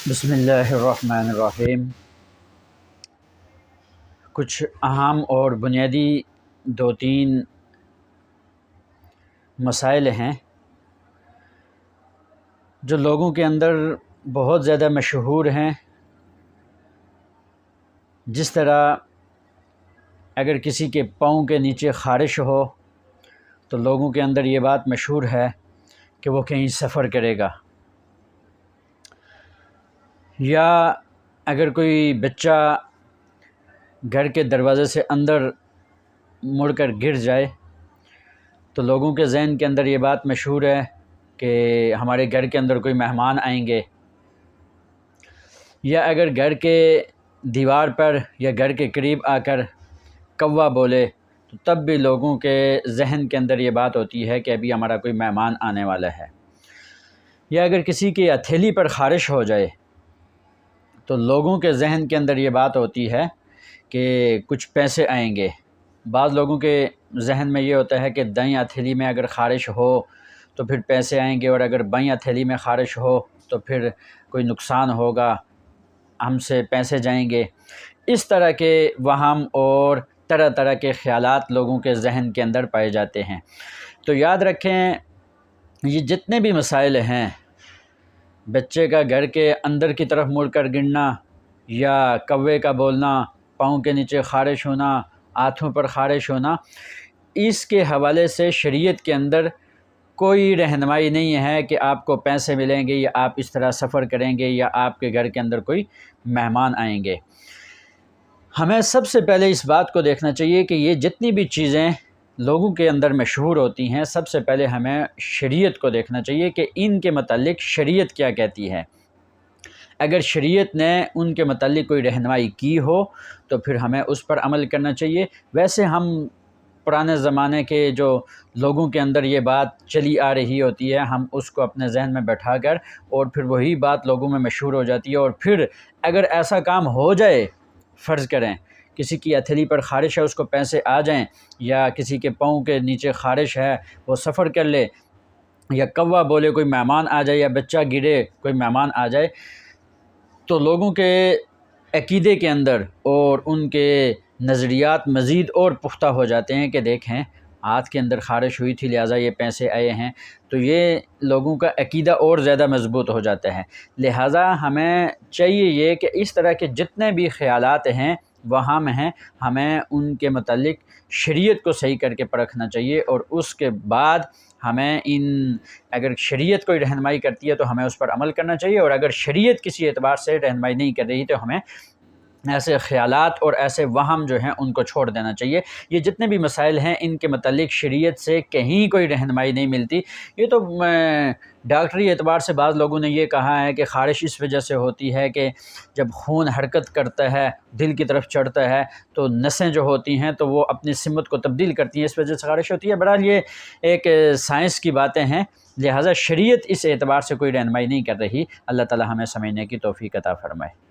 بسم اللہ الرحمن الرحیم۔ کچھ اہم اور بنیادی دو تین مسائل ہیں جو لوگوں کے اندر بہت زیادہ مشہور ہیں۔ جس طرح اگر کسی کے پاؤں کے نیچے خارش ہو تو لوگوں کے اندر یہ بات مشہور ہے کہ وہ کہیں سفر کرے گا، یا اگر کوئی بچہ گھر کے دروازے سے اندر مڑ کر گر جائے تو لوگوں کے ذہن کے اندر یہ بات مشہور ہے کہ ہمارے گھر کے اندر کوئی مہمان آئیں گے، یا اگر گھر کے دیوار پر یا گھر کے قریب آ کر کوا بولے تو تب بھی لوگوں کے ذہن کے اندر یہ بات ہوتی ہے کہ ابھی ہمارا کوئی مہمان آنے والا ہے۔ یا اگر کسی کی ہتھیلی پر خارش ہو جائے تو لوگوں کے ذہن کے اندر یہ بات ہوتی ہے کہ کچھ پیسے آئیں گے۔ بعض لوگوں کے ذہن میں یہ ہوتا ہے کہ دائیں ہتھیلی میں اگر خارش ہو تو پھر پیسے آئیں گے، اور اگر بائیں ہتھیلی میں خارش ہو تو پھر کوئی نقصان ہوگا، ہم سے پیسے جائیں گے۔ اس طرح کے وہم اور طرح طرح کے خیالات لوگوں کے ذہن کے اندر پائے جاتے ہیں۔ تو یاد رکھیں، یہ جتنے بھی مسائل ہیں، بچے کا گھر کے اندر کی طرف مڑ کر گرنا، یا کوے کا بولنا، پاؤں کے نیچے خارش ہونا، ہاتھوں پر خارش ہونا، اس کے حوالے سے شریعت کے اندر کوئی رہنمائی نہیں ہے کہ آپ کو پیسے ملیں گے، یا آپ اس طرح سفر کریں گے، یا آپ کے گھر کے اندر کوئی مہمان آئیں گے۔ ہمیں سب سے پہلے اس بات کو دیکھنا چاہیے کہ یہ جتنی بھی چیزیں لوگوں کے اندر مشہور ہوتی ہیں، سب سے پہلے ہمیں شریعت کو دیکھنا چاہیے کہ ان کے متعلق شریعت کیا کہتی ہے۔ اگر شریعت نے ان کے متعلق کوئی رہنمائی کی ہو تو پھر ہمیں اس پر عمل کرنا چاہیے۔ ویسے ہم پرانے زمانے کے جو لوگوں کے اندر یہ بات چلی آ رہی ہوتی ہے، ہم اس کو اپنے ذہن میں بیٹھا کر اور پھر وہی بات لوگوں میں مشہور ہو جاتی ہے، اور پھر اگر ایسا کام ہو جائے، فرض کریں کسی کی ہتھیلی پر خارش ہے، اس کو پیسے آ جائیں، یا کسی کے پاؤں کے نیچے خارش ہے، وہ سفر کر لے، یا کوا بولے کوئی مہمان آ جائے، یا بچہ گرے کوئی مہمان آ جائے، تو لوگوں کے عقیدے کے اندر اور ان کے نظریات مزید اور پختہ ہو جاتے ہیں کہ دیکھیں ہاتھ کے اندر خارش ہوئی تھی لہٰذا یہ پیسے آئے ہیں، تو یہ لوگوں کا عقیدہ اور زیادہ مضبوط ہو جاتا ہے۔ لہٰذا ہمیں چاہیے یہ کہ اس طرح کے جتنے بھی خیالات ہیں وہم ہیں، ہمیں ان کے متعلق شریعت کو صحیح کر کے پرکھنا چاہیے، اور اس کے بعد ہمیں اگر شریعت کوئی رہنمائی کرتی ہے تو ہمیں اس پر عمل کرنا چاہیے، اور اگر شریعت کسی اعتبار سے رہنمائی نہیں کر رہی تو ہمیں ایسے خیالات اور ایسے وہم جو ہیں ان کو چھوڑ دینا چاہیے۔ یہ جتنے بھی مسائل ہیں ان کے متعلق شریعت سے کہیں کوئی رہنمائی نہیں ملتی۔ یہ تو ڈاکٹری اعتبار سے بعض لوگوں نے یہ کہا ہے کہ خارش اس وجہ سے ہوتی ہے کہ جب خون حرکت کرتا ہے، دل کی طرف چڑھتا ہے، تو نسیں جو ہوتی ہیں تو وہ اپنی سمت کو تبدیل کرتی ہیں، اس وجہ سے خارش ہوتی ہے۔ بہرحال یہ ایک سائنس کی باتیں ہیں، لہٰذا شریعت اس اعتبار سے کوئی رہنمائی نہیں کر رہی۔ اللہ تعالی ہمیں سمجھنے کی توفیق عطا فرمائے۔